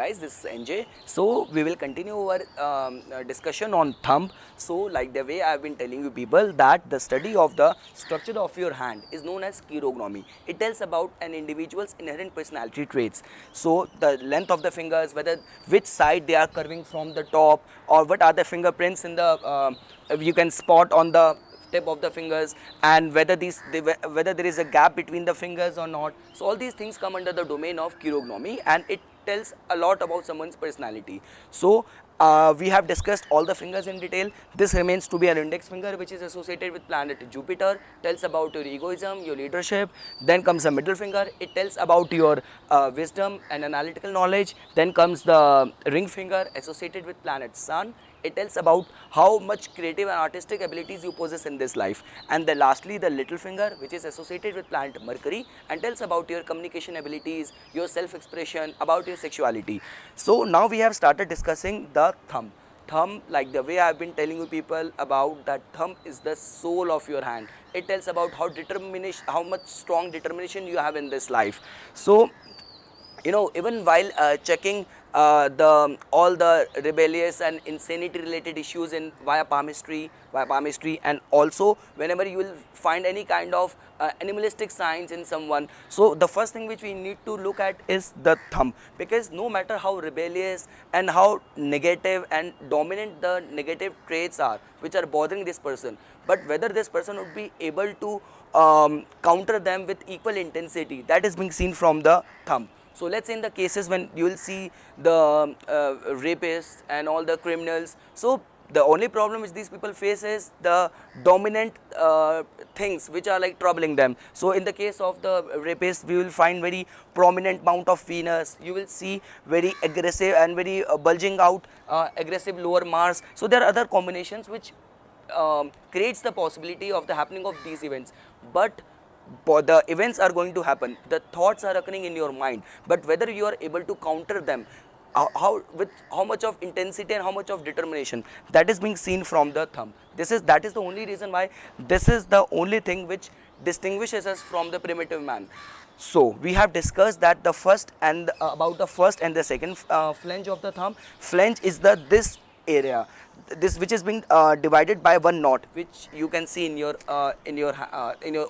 guys, this is NJ. So we will continue our discussion on thumb. So like the way I have been telling you people that the study of the structure of your hand is known as chirognomy. It tells about an individual's inherent personality traits. So the length of the fingers, whether which side they are curving from the top, or what are the fingerprints in the you can spot on the tip of the fingers, and whether there is a gap between the fingers or not. So all these things come under the domain of chirognomy, and it tells a lot about someone's personality. So we have discussed all the fingers in detail. This remains to be an index finger, which is associated with planet Jupiter, tells about your egoism, your leadership. Then comes the middle finger, it tells about your wisdom and analytical knowledge. Then comes the ring finger, associated with planet Sun. It tells about how much creative and artistic abilities you possess in this life. And then lastly, the little finger, which is associated with planet Mercury and tells about your communication abilities, your self-expression, about your sexuality. So now we have started discussing the thumb. Thumb, like the way I have been telling you people about, that thumb is the soul of your hand. It tells about how much strong determination you have in this life. So even while checking all the rebellious and insanity related issues in via palmistry, and also whenever you will find any kind of animalistic signs in someone, so the first thing which we need to look at is the thumb, because no matter how rebellious and how negative and dominant the negative traits are which are bothering this person, but whether this person would be able to counter them with equal intensity, that is being seen from the thumb. So let's say in the cases when you will see the rapists and all the criminals, so the only problem which these people face is the dominant things which are like troubling them. So in the case of the rapists, we will find very prominent mount of Venus. You will see very aggressive and very bulging out aggressive lower Mars. So there are other combinations which creates the possibility of the happening of these events. But the events are going to happen, the thoughts are occurring in your mind, but whether you are able to counter them, with how much of intensity and how much of determination, that is being seen from the thumb. That is the only reason why this is the only thing which distinguishes us from the primitive man. So we have discussed that the first and about the first and the second flange of the thumb. Flange is this area, this which is being divided by one knot, which you can see in your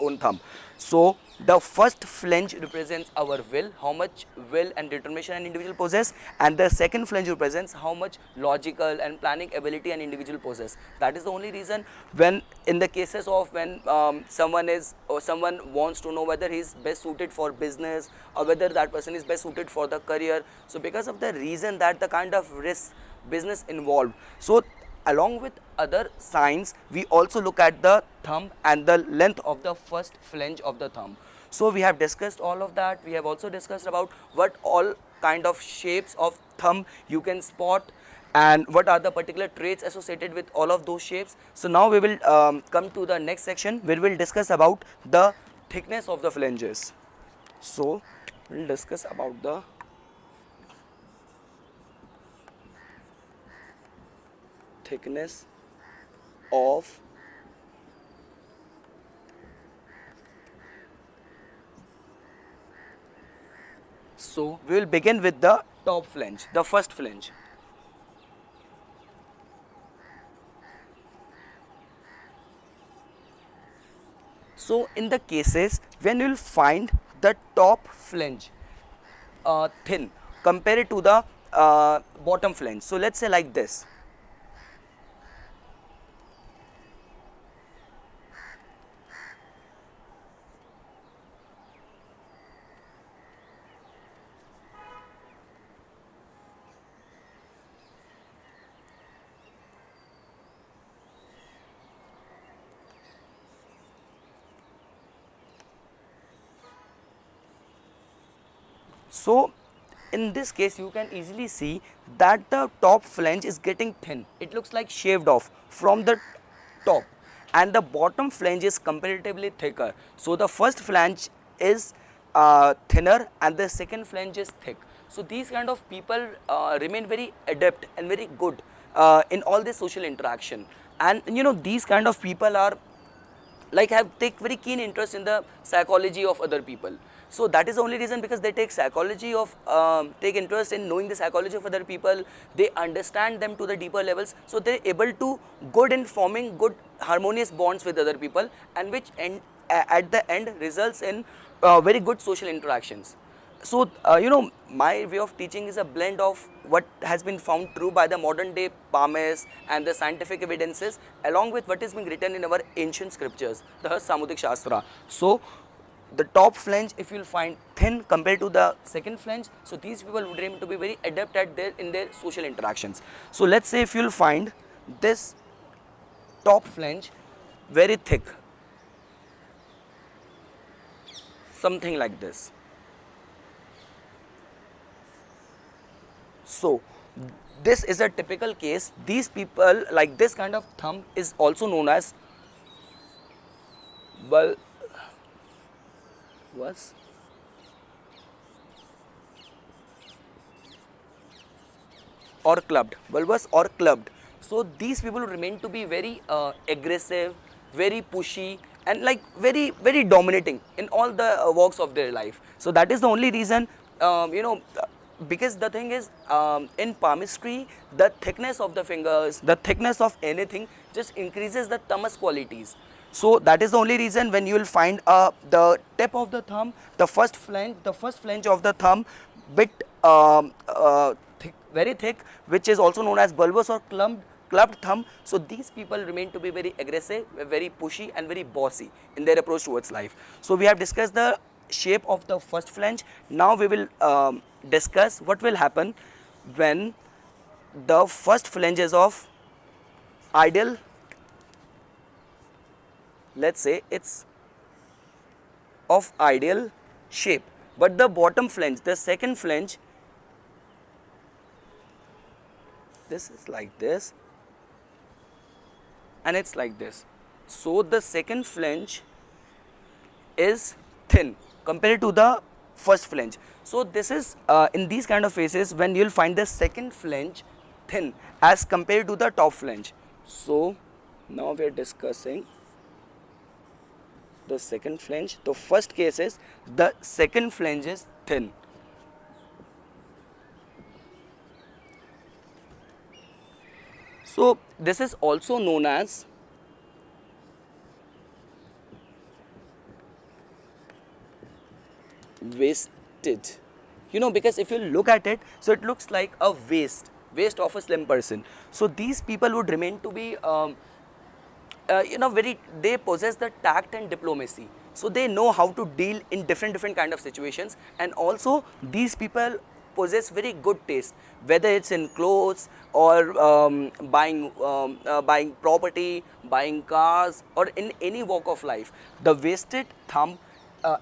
own thumb. So the first flange represents our will, how much will and determination an individual possess, and the second flange represents how much logical and planning ability an individual possess. That is the only reason when in the cases of when someone wants to know whether he is best suited for business or whether that person is best suited for the career. So because of the reason that the kind of risk business involved, so along with other signs, we also look at the thumb and the length of the first flange of the thumb. So we have discussed all of that. We have also discussed about what all kind of shapes of thumb you can spot and what are the particular traits associated with all of those shapes. So now we will come to the next section where we will discuss about the thickness of the flanges. So we will discuss about the thickness of so we will begin with the top flange, the first flange. So in the cases when you will find the top flange thin compared to the bottom flange, so let's say like this. So in this case you can easily see that the top flange is getting thin. It looks like shaved off from the top, and the bottom flange is comparatively thicker. So the first flange is thinner and the second flange is thick. So these kind of people remain very adept and very good in all this social interaction, and these kind of people are take very keen interest in the psychology of other people. So that is the only reason, because they take psychology of take interest in knowing the psychology of other people. They understand them to the deeper levels, so they're able to good in forming good harmonious bonds with other people, and which at the end results in very good social interactions. So, my way of teaching is a blend of what has been found true by the modern day palmists and the scientific evidences, along with what is being written in our ancient scriptures, the Samudrik Shastra. So, the top flange, if you will find thin compared to the second flange, so these people would aim to be very adept at in their social interactions. So, let's say if you will find this top flange very thick, something like this. So, this is a typical case. These people, like this kind of thumb is also known as bulbous or clubbed, bulbous or clubbed. So, these people remain to be very aggressive, very pushy, and like very dominating in all the walks of their life. So, that is the only reason, because the thing is, in palmistry, the thickness of the fingers, the thickness of anything just increases the thumb's qualities. So that is the only reason when you will find the tip of the thumb, the first flange of the thumb, bit thick, very thick, which is also known as bulbous or clubbed thumb. So these people remain to be very aggressive, very pushy, and very bossy in their approach towards life. So we have discussed the shape of the first flange. Now we will discuss what will happen when the first flange is of ideal, let's say it's of ideal shape, but the bottom flange, the second flange, this is like this and it's like this. So the second flange is thin compared to the first flange. So this is in these kind of cases when you will find the second flange thin as compared to the top flange. So now we are discussing the second flange. The first case is the second flange is thin. So this is also known as wasted, because if you look at it, so it looks like a waist of a slim person. So these people would remain to be they possess the tact and diplomacy, so they know how to deal in different kind of situations, and also these people possess very good taste, whether it's in clothes or buying property, buying cars, or in any walk of life. The wasted thumb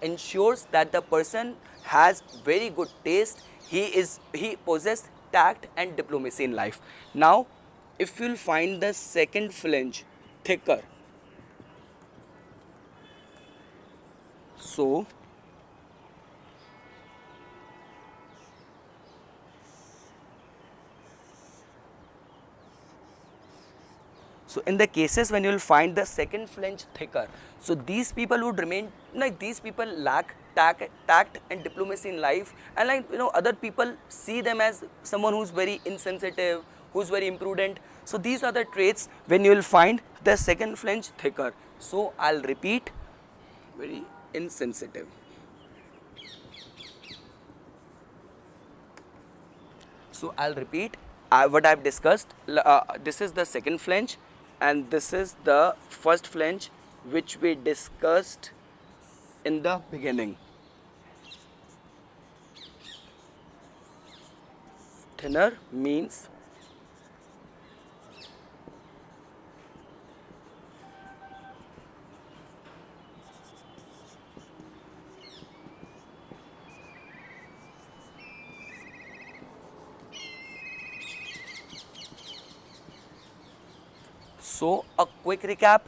ensures that the person has very good taste. He possesses tact and diplomacy in life. Now if you'll find the second flange thicker, so in the cases when you will find the second flange thicker, so these people would remain like, these people lack tact and diplomacy in life, and other people see them as someone who's very insensitive, who's very imprudent. So these are the traits when you will find the second flange thicker. So I'll repeat, very insensitive. So I'll repeat what I've discussed. This is the second flange and this is the first flange which we discussed in the beginning. Thinner means so a quick recap.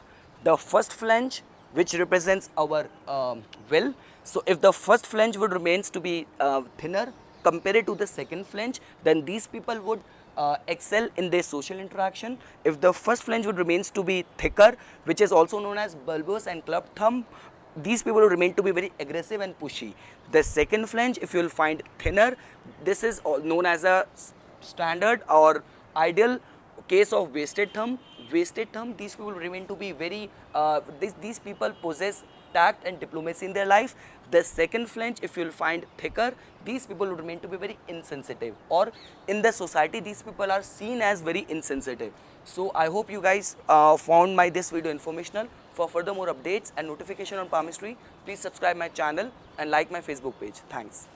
The first flange, which represents our will. So if the first flange would remains to be thinner compared to the second flange, then these people would excel in their social interaction. If the first flange would remains to be thicker, which is also known as bulbous and clubbed thumb, these people will remain to be very aggressive and pushy. The second flange, if you will find thinner, this is known as a standard or ideal case of wasted thumb. Wasted thumb, these people remain to be very, these people possess tact and diplomacy in their life. The second flange, if you will find thicker, these people will remain to be very insensitive, or in the society these people are seen as very insensitive. So I hope you guys found this video informational. For further more updates and notification on palmistry, please subscribe my channel and like my Facebook page. Thanks.